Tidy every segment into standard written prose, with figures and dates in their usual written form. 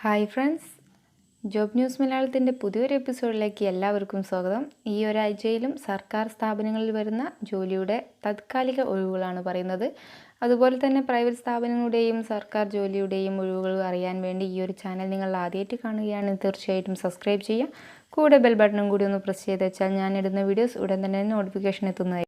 Hi friends, job news മലയാളത്തിൻ്റെ പുതിയൊരു എപ്പിസോഡിലേക്ക് എല്ലാവർക്കും സ്വാഗതം. ഈ ഒരാഴ്ചയിലും സർക്കാർ സ്ഥാപനങ്ങളിൽ വരുന്ന ജോലിയുടെ താത്കാലിക ഒഴിവുകളാണ് പറയുന്നത്. അതുപോലെ തന്നെ പ്രൈവറ്റ് സ്ഥാപനങ്ങളുടെയും സർക്കാർ ജോലിയുടെയും ഒഴിവുകൾ അറിയാൻ വേണ്ടി ഈ ഒരു ചാനൽ നിങ്ങൾ ആദ്യമായിട്ട് കാണുകയാണെങ്കിൽ തീർച്ചയായിട്ടും സബ്സ്ക്രൈബ് ചെയ്യുക. കൂടെ ബെൽ ബട്ടണും കൂടി ഒന്ന് പ്രസ് ചെയ്ത് വെച്ചാൽ ഞാനിടുന്ന വീഡിയോസ് ഉടൻ തന്നെ നോട്ടിഫിക്കേഷൻ എത്തുന്നതായിരിക്കും.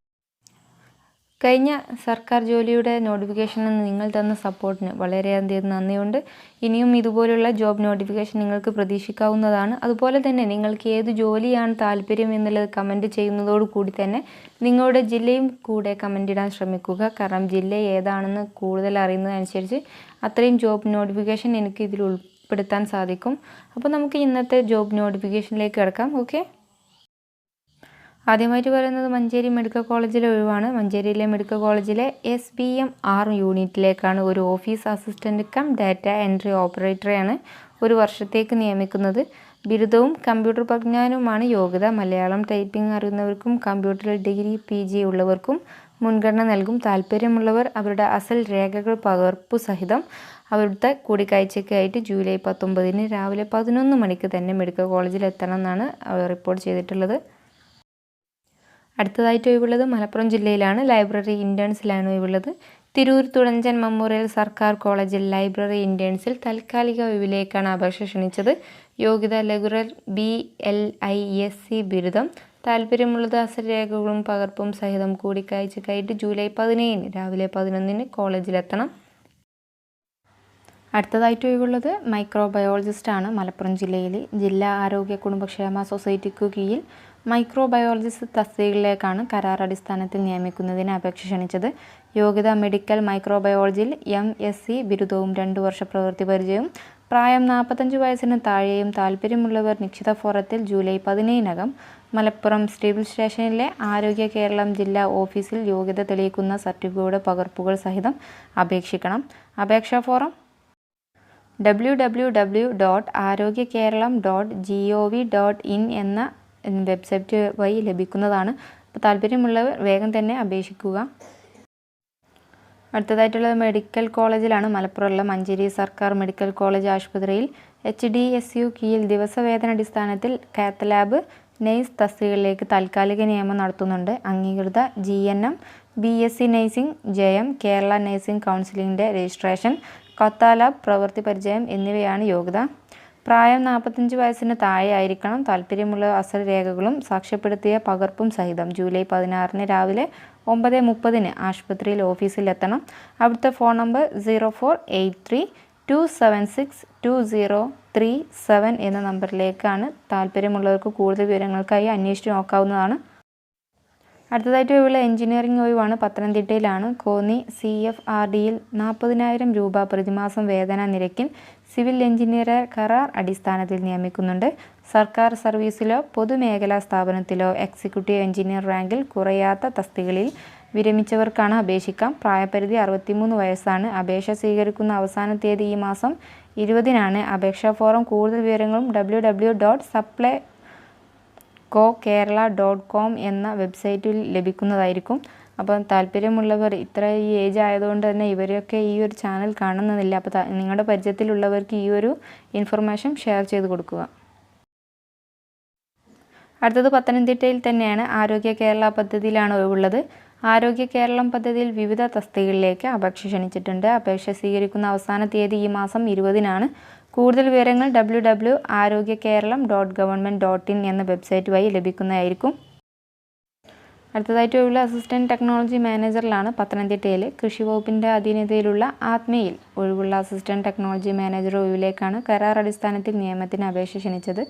കഴിഞ്ഞ സർക്കാർ ജോലിയുടെ നോട്ടിഫിക്കേഷനിൽ നിങ്ങൾ തന്ന സപ്പോർട്ടിന് വളരെയധികം നന്ദിയുണ്ട്. ഇനിയും ഇതുപോലുള്ള ജോബ് നോട്ടിഫിക്കേഷൻ നിങ്ങൾക്ക് പ്രതീക്ഷിക്കാവുന്നതാണ്. അതുപോലെ തന്നെ നിങ്ങൾക്ക് ഏത് ജോലിയാണ് താല്പര്യം എന്നുള്ളത് കമൻറ്റ് ചെയ്യുന്നതോടുകൂടി തന്നെ നിങ്ങളുടെ ജില്ലയും കൂടെ കമൻറ്റ് ഇടാൻ ശ്രമിക്കുക. കാരണം ജില്ല ഏതാണെന്ന് കൂടുതൽ അറിയുന്നതനുസരിച്ച് അത്രയും ജോബ് നോട്ടിഫിക്കേഷൻ എനിക്ക് ഇതിൽ ഉൾപ്പെടുത്താൻ സാധിക്കും. അപ്പോൾ നമുക്ക് ഇന്നത്തെ ജോബ് നോട്ടിഫിക്കേഷനിലേക്ക് കിടക്കാം. ഓക്കെ, ആദ്യമായിട്ട് പറയുന്നത് മഞ്ചേരി മെഡിക്കൽ കോളേജിലെ ഒഴിവാണ്. മഞ്ചേരിയിലെ മെഡിക്കൽ കോളേജിലെ SBM-R യൂണിറ്റിലേക്കാണ് ഒരു office assistant cum data entry ഓപ്പറേറ്ററെയാണ് ഒരു വർഷത്തേക്ക് നിയമിക്കുന്നത്. ബിരുദവും കമ്പ്യൂട്ടർ പരിജ്ഞാനവുമാണ് യോഗ്യത. മലയാളം ടൈപ്പിംഗ് അറിയുന്നവർക്കും കമ്പ്യൂട്ടറിൽ ഡിഗ്രി PG ഉള്ളവർക്കും മുൻഗണന നൽകും. താല്പര്യമുള്ളവർ അവരുടെ അസൽ രേഖകൾ പകർപ്പു സഹിതം അവരുടെ കൂടിക്കാഴ്ചയ്ക്കായിട്ട് ജൂലൈ 19 രാവിലെ 11 മണിക്ക് തന്നെ മെഡിക്കൽ കോളേജിൽ എത്തണം എന്നാണ് റിപ്പോർട്ട് ചെയ്തിട്ടുള്ളത്. അടുത്തതായിട്ട് ഒഴിവുള്ളത് മലപ്പുറം ജില്ലയിലാണ്. ലൈബ്രറി ഇൻറ്റേൺസിലാണ് ഒഴിവുള്ളത്. തിരൂർ തുഴഞ്ചൻ മെമ്മോറിയൽ സർക്കാർ കോളേജിൽ ലൈബ്രറി ഇൻറ്റേൺസിൽ താൽക്കാലിക ഒഴിവിലേക്കാണ് അപേക്ഷ ക്ഷണിച്ചത്. യോഗ്യത ലഘുറൽ BLISC ബിരുദം. താല്പര്യമുള്ളത് അസൽ രേഖകളും പകർപ്പും സഹിതം കൂടിക്കാഴ്ചയ്ക്കായിട്ട് ജൂലൈ 17 രാവിലെ 11 കോളേജിലെത്തണം. അടുത്തതായിട്ട് ഒഴിവുള്ളത് മൈക്രോബയോളജിസ്റ്റാണ്. മലപ്പുറം ജില്ലയിൽ ജില്ലാ ആരോഗ്യ കുടുംബക്ഷേമ സൊസൈറ്റിക്കു കീഴിൽ മൈക്രോബയോളജിസ്റ്റ് തസ്തികയിലേക്കാണ് കരാർ അടിസ്ഥാനത്തിൽ നിയമിക്കുന്നതിന് അപേക്ഷ ക്ഷണിച്ചത്. യോഗ്യത മെഡിക്കൽ മൈക്രോബയോളജിയിൽ MSc ബിരുദവും 2 വർഷ പ്രവൃത്തി പരിചയവും. പ്രായം 45 വയസ്സിന് താഴെയും. താല്പര്യമുള്ളവർ നിശ്ചിത ഫോറത്തിൽ ജൂലൈ 17 മലപ്പുറം സിവിൽ സ്റ്റേഷനിലെ ആരോഗ്യ കേരളം ജില്ലാ ഓഫീസിൽ യോഗ്യത തെളിയിക്കുന്ന സർട്ടിഫിക്കറ്റ് പകർപ്പുകൾ സഹിതം അപേക്ഷിക്കണം. അപേക്ഷാ ഫോറം www.arogyakeeralam.gov.in എന്ന വെബ്സൈറ്റ് വഴി ലഭിക്കുന്നതാണ്. അപ്പോൾ താല്പര്യമുള്ളവർ വേഗം തന്നെ അപേക്ഷിക്കുക. അടുത്തതായിട്ടുള്ളത് മെഡിക്കൽ കോളേജിലാണ്. മലപ്പുറമുള്ള മഞ്ചേരി സർക്കാർ മെഡിക്കൽ കോളേജ് ആശുപത്രിയിൽ HDSU കീഴിൽ ദിവസവേതനാടിസ്ഥാനത്തിൽ കാത്ത് ലാബ് നഴ്സ് തസ്തികകളിലേക്ക് താൽക്കാലിക നിയമനം നടത്തുന്നുണ്ട്. അംഗീകൃത GNM BSc നഴ്സിംഗ് JM കേരള നഴ്സിംഗ് കൗൺസിലിൻ്റെ രജിസ്ട്രേഷൻ, കൊത്ത ലാബ് പ്രവൃത്തി പരിചയം എന്നിവയാണ് യോഗ്യത. പ്രായം 45 വയസ്സിന് താഴെ ആയിരിക്കണം. താല്പര്യമുള്ള അസൽ രേഖകളും സാക്ഷ്യപ്പെടുത്തിയ പകർപ്പും സഹിതം ജൂലൈ 16 രാവിലെ 9:30 ആശുപത്രിയിൽ ഓഫീസിലെത്തണം. അവിടുത്തെ ഫോൺ നമ്പർ 0483276203 എന്ന നമ്പറിലേക്കാണ്. താല്പര്യമുള്ളവർക്ക് കൂടുതൽ വിവരങ്ങൾക്കായി അന്വേഷിച്ച് നോക്കാവുന്നതാണ്. അടുത്തതായിട്ട് ഒഴിവുള്ള എഞ്ചിനീയറിംഗ് ഒഴിവാണ്. പത്തനംതിട്ടയിലാണ്. കോന്നി CFRDയിൽ 40,000 രൂപ പ്രതിമാസം വേതന നിരക്കിൽ സിവിൽ എഞ്ചിനീയറെ കരാർ അടിസ്ഥാനത്തിൽ നിയമിക്കുന്നുണ്ട്. സർക്കാർ സർവീസിലോ പൊതുമേഖലാ സ്ഥാപനത്തിലോ എക്സിക്യൂട്ടീവ് എഞ്ചിനീയർ റാങ്കിൽ കുറയാത്ത തസ്തികകളിൽ വിരമിച്ചവർക്കാണ് അപേക്ഷിക്കാം. പ്രായപരിധി 63 വയസ്സാണ്. അപേക്ഷ സ്വീകരിക്കുന്ന അവസാന തീയതി ഈ മാസം 20 അപേക്ഷാ ഫോറം കൂടുതൽ വിവരങ്ങളും www.supplycokerala.com എന്ന വെബ്സൈറ്റിൽ ലഭിക്കുന്നതായിരിക്കും. അപ്പം താല്പര്യമുള്ളവർ ഈ ഏജ് ആയതുകൊണ്ട് തന്നെ ഇവരൊക്കെ ഈ ഒരു ചാനൽ കാണുന്നതില്ല. അപ്പോൾ നിങ്ങളുടെ പരിചയത്തിലുള്ളവർക്ക് ഈ ഒരു ഇൻഫർമേഷൻ ഷെയർ ചെയ്ത് കൊടുക്കുക. അടുത്തത് പത്തനംതിട്ടയിൽ തന്നെയാണ്. ആരോഗ്യ കേരള പദ്ധതിയിലാണ് ഒഴിവുള്ളത്. ആരോഗ്യ കേരളം പദ്ധതിയിൽ വിവിധ തസ്തികകളിലേക്ക് അപേക്ഷ ക്ഷണിച്ചിട്ടുണ്ട്. അപേക്ഷ സ്വീകരിക്കുന്ന അവസാന തീയതി ഈ മാസം 20 കൂടുതൽ വിവരങ്ങൾ www.arogyakeeralam.govt.in എന്ന വെബ്സൈറ്റ് വഴി ലഭിക്കുന്നതായിരിക്കും. അടുത്തതായിട്ട് ഒഴിവുള്ള അസിസ്റ്റൻറ്റ് ടെക്നോളജി മാനേജറിലാണ്. പത്തനംതിട്ടയിൽ കൃഷി വകുപ്പിൻ്റെ അധീനതയിലുള്ള ആത്മയിൽ ഒഴിവുള്ള അസിസ്റ്റൻറ്റ് ടെക്നോളജി മാനേജർ ഒഴിവിലേക്കാണ് കരാർ അടിസ്ഥാനത്തിൽ നിയമനത്തിന് അപേക്ഷ ക്ഷണിച്ചത്.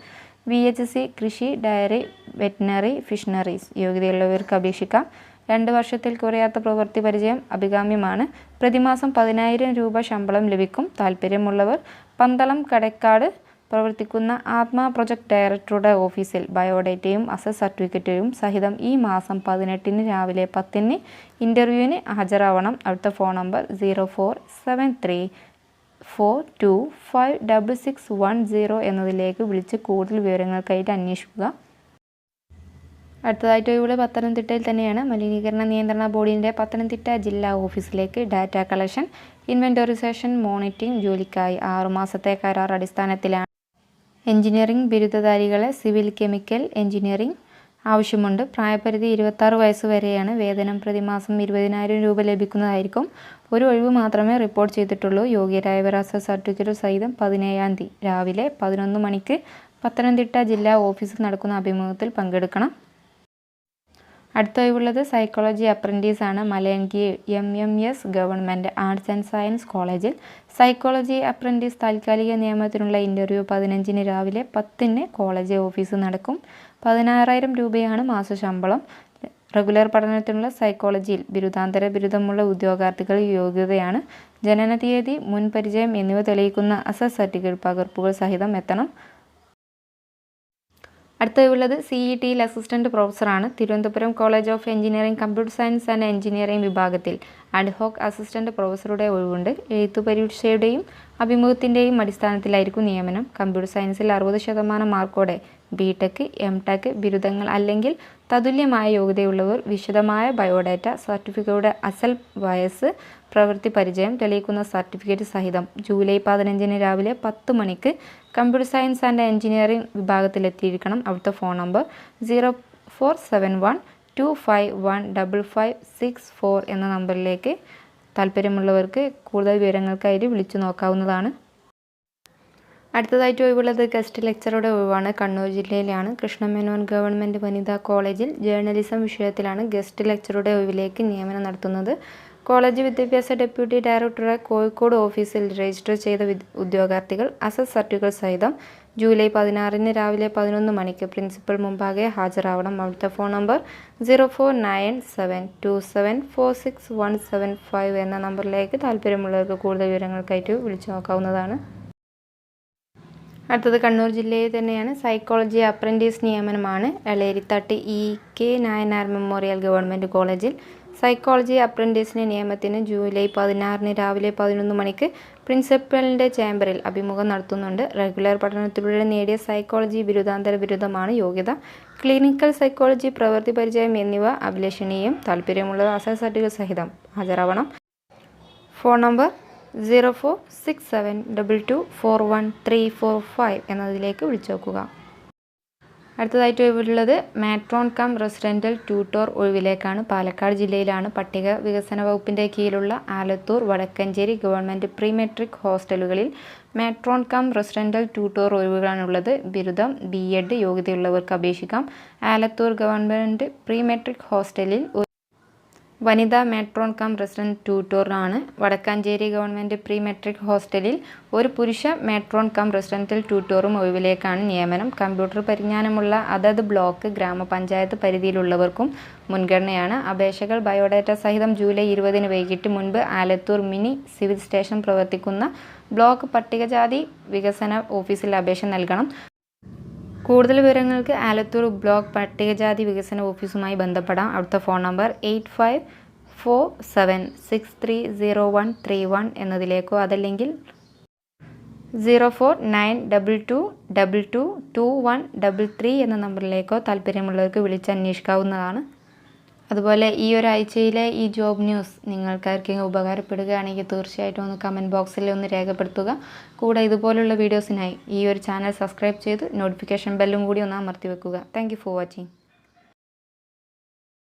VHC കൃഷി, ഡയറി, വെറ്റിനറി, ഫിഷറീസ് യോഗ്യതയുള്ളവർക്ക് അപേക്ഷിക്കാം. 2 വർഷത്തിൽ കുറയാത്ത പ്രവൃത്തി പരിചയം അഭികാമ്യമാണ്. പ്രതിമാസം 10,000 രൂപ ശമ്പളം ലഭിക്കും. താല്പര്യമുള്ളവർ പന്തളം കടക്കാട് പ്രവർത്തിക്കുന്ന ആത്മ പ്രൊജക്ട് ഡയറക്ടറുടെ ഓഫീസിൽ ബയോഡേറ്റയും അസൽ സർട്ടിഫിക്കറ്റും സഹിതം ഈ മാസം 18 രാവിലെ 10 ഇൻ്റർവ്യൂവിന് ഹാജരാവണം. അവിടുത്തെ ഫോൺ നമ്പർ 0473425610 എന്നതിലേക്ക് വിളിച്ച് കൂടുതൽ വിവരങ്ങൾക്കായിട്ട് അന്വേഷിക്കുക. അടുത്തതായിട്ട് ഇവിടെ പത്തനംതിട്ടയിൽ തന്നെയാണ്. മലിനീകരണ നിയന്ത്രണ ബോർഡിൻ്റെ പത്തനംതിട്ട ജില്ലാ ഓഫീസിലേക്ക് ഡാറ്റ കളക്ഷൻ, ഇൻവെൻറ്റോറിസേഷൻ, മോണിറ്ററിംഗ് ജോലിക്കായി 6 മാസത്തെ കരാർ അടിസ്ഥാനത്തിലാണ് എഞ്ചിനീയറിംഗ് ബിരുദധാരികളെ സിവിൽ കെമിക്കൽ എഞ്ചിനീയറിംഗ് ആവശ്യമുണ്ട്. പ്രായപരിധി 26 വയസ്സ് വരെയാണ്. വേതനം പ്രതിമാസം 20,000 രൂപ ലഭിക്കുന്നതായിരിക്കും. ഒരു ഒഴിവ് മാത്രമേ റിപ്പോർട്ട് ചെയ്തിട്ടുള്ളൂ. യോഗ്യരായവർ സർട്ടിഫിക്കറ്റ് സഹിതം 17-ാം തീയതി രാവിലെ 11 മണിക്ക് പത്തനംതിട്ട ജില്ലാ ഓഫീസിൽ നടക്കുന്ന അഭിമുഖത്തിൽ പങ്കെടുക്കണം. അടുത്ത ഒഴിവുള്ളത് സൈക്കോളജി അപ്രൻറ്റീസ് ആണ്. മലയൻകി MMS government arts and science കോളേജിൽ സൈക്കോളജി അപ്രൻറ്റീസ് താൽക്കാലിക നിയമനത്തിനുള്ള ഇൻ്റർവ്യൂ 15-ന് രാവിലെ 10-ന് കോളേജ് ഓഫീസ് നടക്കും. 16,000 രൂപയാണ് മാസശമ്പളം. റെഗുലർ പഠനത്തിനുള്ള സൈക്കോളജിയിൽ ബിരുദാന്തര ബിരുദമുള്ള ഉദ്യോഗാർത്ഥികൾ യോഗ്യതയാണ്. ജനന തീയതി, മുൻ പരിചയം എന്നിവ തെളിയിക്കുന്ന അസൽ സർട്ടിഫിക്കറ്റ് പകർപ്പുകൾ സഹിതം എത്തണം. അടുത്തുള്ളത് CETയിൽ അസിസ്റ്റൻറ്റ് പ്രൊഫസറാണ്. Thiruvananthapuram college of engineering computer science and engineering വിഭാഗത്തിൽ അഡ്ഹോക്ക് അസിസ്റ്റൻറ്റ് പ്രൊഫസറുടെ ഒഴിവുണ്ട്. എഴുത്തു പരീക്ഷയുടെയും അഭിമുഖത്തിൻ്റെയും അടിസ്ഥാനത്തിലായിരിക്കും നിയമനം. കമ്പ്യൂട്ടർ സയൻസിൽ 60% മാർക്കോടെ BTech, MTech ബിരുദങ്ങൾ അല്ലെങ്കിൽ തതുല്യമായ യോഗ്യതയുള്ളവർ വിശദമായ ബയോഡാറ്റ, സർട്ടിഫിക്കറ്റുകളുടെ അസൽ വയസ്സ്, പ്രവൃത്തി പരിചയം തെളിയിക്കുന്ന സർട്ടിഫിക്കറ്റ് സഹിതം ജൂലൈ 15-ന് രാവിലെ 10 മണിക്ക് കമ്പ്യൂട്ടർ സയൻസ് ആൻഡ് എഞ്ചിനീയറിംഗ് വിഭാഗത്തിലെത്തിയിരിക്കണം. അവിടുത്തെ ഫോൺ നമ്പർ 0471251564 എന്ന നമ്പറിലേക്ക് താല്പര്യമുള്ളവർക്ക് കൂടുതൽ വിവരങ്ങൾക്കായിട്ട് വിളിച്ചു നോക്കാവുന്നതാണ്. അടുത്തതായിട്ട് ഒഴിവുള്ളത് ഗസ്റ്റ് ലെക്ചറുടെ ഒഴിവാണ്. കണ്ണൂർ ജില്ലയിലാണ്. കൃഷ്ണമേനോൻ ഗവൺമെൻറ് വനിതാ കോളേജിൽ ജേർണലിസം വിഷയത്തിലാണ് ഗസ്റ്റ് ലെക്ചറുടെ ഒഴിവിലേക്ക് നിയമനം നടത്തുന്നത്. കോളേജ് വിദ്യാഭ്യാസ ഡെപ്യൂട്ടി ഡയറക്ടറുടെ കോഴിക്കോട് ഓഫീസിൽ രജിസ്റ്റർ ചെയ്ത ഉദ്യോഗാർത്ഥികൾ അസൽ സർട്ടിഫിക്കറ്റ് സഹിതം ജൂലൈ 16-ന് രാവിലെ 11 മണിക്ക് പ്രിൻസിപ്പൽ മുമ്പാകെ ഹാജരാവണം. അവിടുത്തെ ഫോൺ നമ്പർ 0497274617 എന്ന നമ്പറിലേക്ക് താല്പര്യമുള്ളവർക്ക് കൂടുതൽ വിവരങ്ങൾക്കായിട്ട് വിളിച്ചു നോക്കാവുന്നതാണ്. അടുത്തത് കണ്ണൂർ ജില്ലയിൽ തന്നെയാണ്. സൈക്കോളജി അപ്രൻറ്റീസ് നിയമനമാണ്. Elerithattu EK Nayanar memorial government കോളേജിൽ സൈക്കോളജി അപ്രൻറ്റീസിൻ്റെ നിയമനത്തിന് ജൂലൈ 16-ന് രാവിലെ 11 മണിക്ക് പ്രിൻസിപ്പലിൻ്റെ ചേംബറിൽ അഭിമുഖം നടത്തുന്നുണ്ട്. റെഗുലർ പഠനത്തിലൂടെ നേടിയ സൈക്കോളജി ബിരുദാന്തര ബിരുദമാണ് യോഗ്യത. ക്ലിനിക്കൽ സൈക്കോളജി, പ്രവൃത്തി പരിചയം എന്നിവ അഭിലഷണീയം. താല്പര്യമുള്ളത് അസൽ സർട്ടിഫിക്കറ്റ് സഹിതം ഹാജരാവണം. ഫോൺ നമ്പർ 0467224135 എന്നതിലേക്ക് വിളിച്ചു നോക്കുക. അടുത്തതായിട്ട് ഒഴിവുള്ളത് മാട്രോൺ കം റെസിഡൻ്റൽ ട്യൂട്ടോർ ഒഴിവിലേക്കാണ്. പാലക്കാട് ജില്ലയിലാണ്. പട്ടിക വികസന വകുപ്പിൻ്റെ കീഴിലുള്ള Alathur, Vadakkanchery government pre matric ഹോസ്റ്റലുകളിൽ മാട്രോൺ കം റെസിഡൻ്റൽ ട്യൂട്ടോർ ഒഴിവുകളാണുള്ളത്. ബിരുദം B.Ed യോഗ്യതയുള്ളവർക്ക് അപേക്ഷിക്കാം. ആലത്തൂർ ഗവൺമെൻറ് പ്രീ മെട്രിക് ഹോസ്റ്റലിൽ വനിതാ മാട്രോൺ കം റെസിഡൻറ്റ് ട്യൂട്ടോറാണ്. വടക്കാഞ്ചേരി ഗവൺമെൻറ് പ്രീ മെട്രിക് ഹോസ്റ്റലിൽ ഒരു പുരുഷ മാട്രോൺ കം റെസിഡൻ്റൽ ട്യൂട്ടോറും ഒഴിവിലേക്കാണ് നിയമനം. കമ്പ്യൂട്ടർ പരിജ്ഞാനമുള്ള അതത് ബ്ലോക്ക്, ഗ്രാമപഞ്ചായത്ത് പരിധിയിലുള്ളവർക്കും മുൻഗണനയാണ്. അപേക്ഷകൾ ബയോഡാറ്റ സഹിതം ജൂലൈ 20-ന് വൈകിട്ട് മുൻപ് ആലത്തൂർ മിനി സിവിൽ സ്റ്റേഷൻ പ്രവർത്തിക്കുന്ന ബ്ലോക്ക് പട്ടികജാതി വികസന ഓഫീസിൽ അപേക്ഷ നൽകണം. കൂടുതൽ വിവരങ്ങൾക്ക് ആലത്തൂർ ബ്ലോക്ക് പട്ടികജാതി വികസന ഓഫീസുമായി ബന്ധപ്പെടാം. അവിടുത്തെ ഫോൺ നമ്പർ 8547630131 എന്നതിലേക്കോ അതല്ലെങ്കിൽ 0492222133 എന്ന നമ്പറിലേക്കോ താല്പര്യമുള്ളവർക്ക് വിളിച്ചന്വേഷിക്കാവുന്നതാണ്. അതുപോലെ ഈ ഒരാഴ്ചയിലെ ഈ ജോബ് ന്യൂസ് നിങ്ങൾക്കാർക്കെങ്കിലും ഉപകാരപ്പെടുകയാണെങ്കിൽ തീർച്ചയായിട്ടും ഒന്ന് കമൻറ്റ് ബോക്സിൽ ഒന്ന് രേഖപ്പെടുത്തുക. കൂടെ ഇതുപോലുള്ള വീഡിയോസിനായി ഈ ഒരു ചാനൽ സബ്സ്ക്രൈബ് ചെയ്ത് നോട്ടിഫിക്കേഷൻ ബെല്ലും കൂടി ഒന്ന് അമർത്തി വെക്കുക. Thank you for watching.